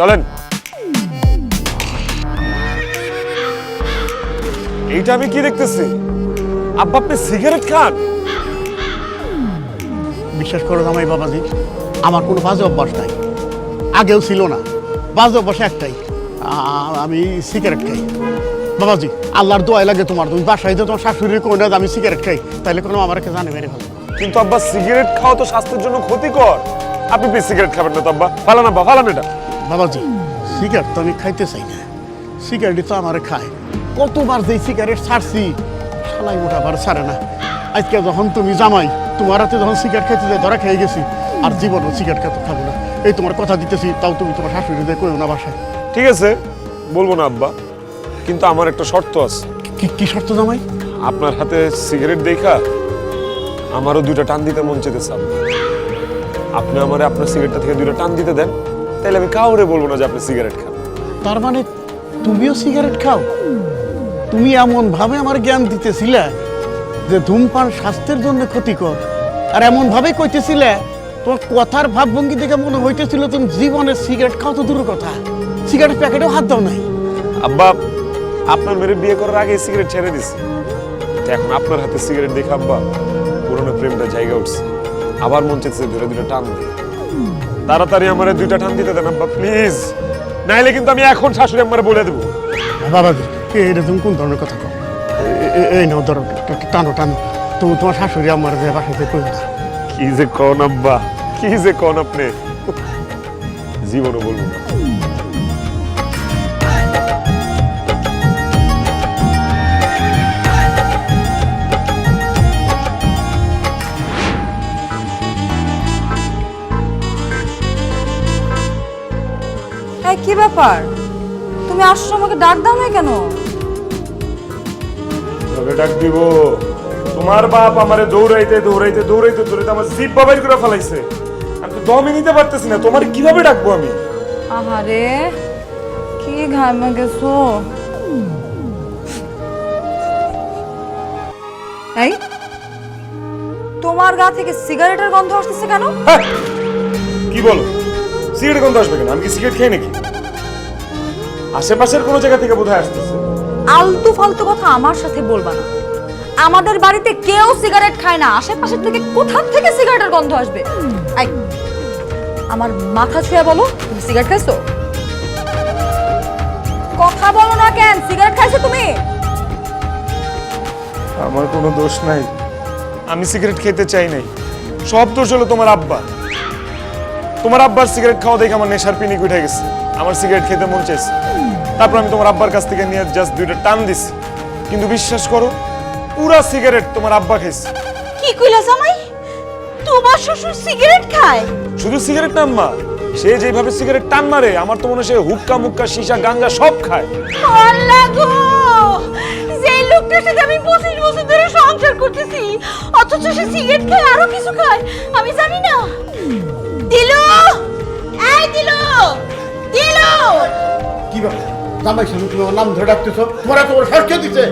চলেন। এইটা আমি কি দেখতেছি? আব্বা আপনি সিগারেট খান? বিশ্বাস করো জামাই বাবাজি, আমার কোনো বাজে অভ্যাস নাই, আগেও ছিল না। বাজে অভ্যাস একটাই, আমি সিগারেট খাই। বাবাজি আল্লাহর দোয়াই লাগে তোমার, তুমি বাসায় যে তোমার শাশুড়ি কই না আমি সিগারেট খাই, তাইলে কোনো আমাকে জানে মেরে ভালো। কিন্তু আব্বা সিগারেট খাওয়া তো স্বাস্থ্যের জন্য ক্ষতিকর। আপনি প্লিজ সিগারেট খাবেন না তো আব্বা। ফালান আব্বা, ফালান এটা। বাবাজি সিগারেট তো আমি খাইতে চাই না, সিগারেটই তো আমার খায়। কতবার যে সিগারেট ছাড়ছি, শালাই মোটাবার ছাড়ে না। আজকে যখন তুমি জামাই, তোমার হাতে যখন সিগারেট খেতে যাই ধরা খেয়ে গেছি, আর জীবনও সিগারেট খেতে খাবো না। এই তোমার কথা দিতেছি, তাও তুমি তোমার শাশুড়ি দিয়ে কইও না বাসায়। ঠিক আছে, বলবো না আব্বা, কিন্তু আমার একটা শর্ত আছে। কি শর্ত জামাই? আপনার হাতে সিগারেট দেখা আমারও দুইটা টান দিতে মন চেতেছে আব্বা। আপনি আমারে আপনার সিগারেটটা থেকে দুইটা টান দিতে দেন, তাহলে আমি কাউরে বলবো না যে আপনি সিগারেট খান। তার মানে তুমিও সিগারেট খাও? তুমি এমন ভাবে আমার জ্ঞান দিতেছিলে যে ধূমপান স্বাস্থ্যের জন্য ক্ষতিকর, আর এমন ভাবে কইতেছিলে তোমার কথার ভাবভঙ্গি দেখে মনে হইতেছিল তুমি জীবনে সিগারেট খাও তো দূরের কথা, সিগারেট প্যাকেটেও হাত দাও নাই। আব্বা আপনার মেরে বিয়ে করার আগে সিগারেট ছেড়ে দিছি, এখন আপনার হাতে সিগারেট দেখে আব্বা পুরনো প্রেমটা জায়গা উঠছে, আবার মন চাইছে ধরে দুটো টান দিই। তাড়াতাড়ি আমারে দুইটা টান দিতে দেন আব্বা প্লিজ, নাইলে কিন্তু আমি এখন শাশুড়ি আম্মারে বলে দেবো। বাবাজি এটা তুমি কোন ধরনের কথা কও? এই নাও ধরো, টানো টানো। তো তোমার শাশুড়ি আমার বাসাতে কই না। কি যে কোন আব্বা, কি যে কোন আপনি, জীবনও বলবো না। কি ব্যাপার, তুমি আসছো আমাকে ডাক দাও না কেন? তবে ডাক দিব, তোমার বাপ আমারে দৌড়াইতে দৌড়াইতে দৌড়াইতে দৌড়াইতে আমার জিভ বাবাই করে ফেলাইছে। আমি তো দমই নিতে পারতেছি না, তোমার কিভাবে ডাকবো আমি? আহারে কি ঘামে গেছো। এই তোমার গা থেকে সিগারেটের গন্ধ আসতেছে কেন? কি বলো, সিগারেট গন্ধ আসবে কেন? আমি কি সিগারেট খাই নাকি? আশেপাশের কোনো জায়গা থেকে বোধহয় আসতেছে। আলতু ফালতু কথা আমার সাথে বলবা না। আমাদের বাড়িতে কেউ সিগারেট খায় না, আশেপাশে থেকে কোথা থেকে সিগারেটের গন্ধ আসবে? এই আমার মাথা ছুঁয়ে বলো, তুমি সিগারেট খাইছো? কথা বলো না কেন? সিগারেট খাইছো তুমি? আমার কোনো দোষ নাই, আমি সিগারেট খেতে চাই নাই। সব দোষ হলো তোমার আব্বা। তোমার আব্বার সিগারেট খাওয়া দেখে আমার নেশার পিনিক উঠে গেছে, আমার সিগারেট খেতে মন চাইছে। তারপর আমি তোমার আব্বার কাছ থেকে নিয়ে জাস্ট দুইটা টান দিছি, কিন্তু বিশ্বাস করো পুরা সিগারেট তোমার আব্বা খাইছে। কি কইলা জামাই, তোমার শ্বশুর সিগারেট খায়? শুধু সিগারেট না আম্মা, সে যেভাবে সিগারেট টান মারে আমার তো মনে হয় সে হুক্কা মুক্কা সীসা গাঞ্জা সব খায়। আল্লাহ গো, যে লোকটার সাথে আমি 25 বছর ধরে সংসার করতেছি, অথচ সে সিগারেট খায় আরো কিছু খায়, আমি জানি না। দিলু, এই দিলু, দিলু। কি ব্যাপার জামাই সামনে তুমি আমার নাম ধরে ডাকতেছো? তোমার এত বড় সাহস কে দিছে?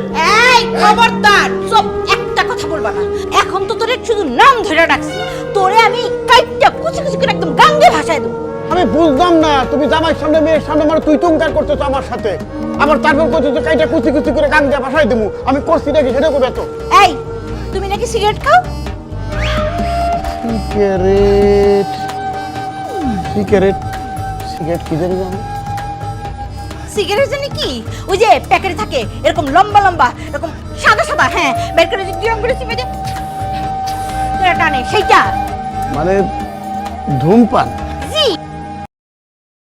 এই খবরদার, সব একটা কথা বলবা না। এখন তো তোরে শুধু নাম ধরে ডাকছি, তোরে আমি কাইটটা কুচি কুচি করে একদম গাঙ্গে ভাষায় দেব। আমি বুঝলাম না, তুমি জামাই সামনে মেয়ের সামনে আমার তুই তুমকার করতেছো আমার সাথে, আবার তারপর করতেছো কাইটা কুচি কুচি করে গাং দিয়ে ভাষায় দেবো। আমি করছি নাকি সেটা কবে? তো এই তুমি নাকি সিগারেট খাও? সিগারেট সিগারেট সিগারেট কি জানি জানো? সিগারেট জানি কি, ওই যে প্যাকেটে থাকে এরকম লম্বা লম্বা, এরকম সাদা সাদা, হ্যাঁ বের করে যদি রং করে চিপে দে টানে সেইটা। মানে ধূমপান?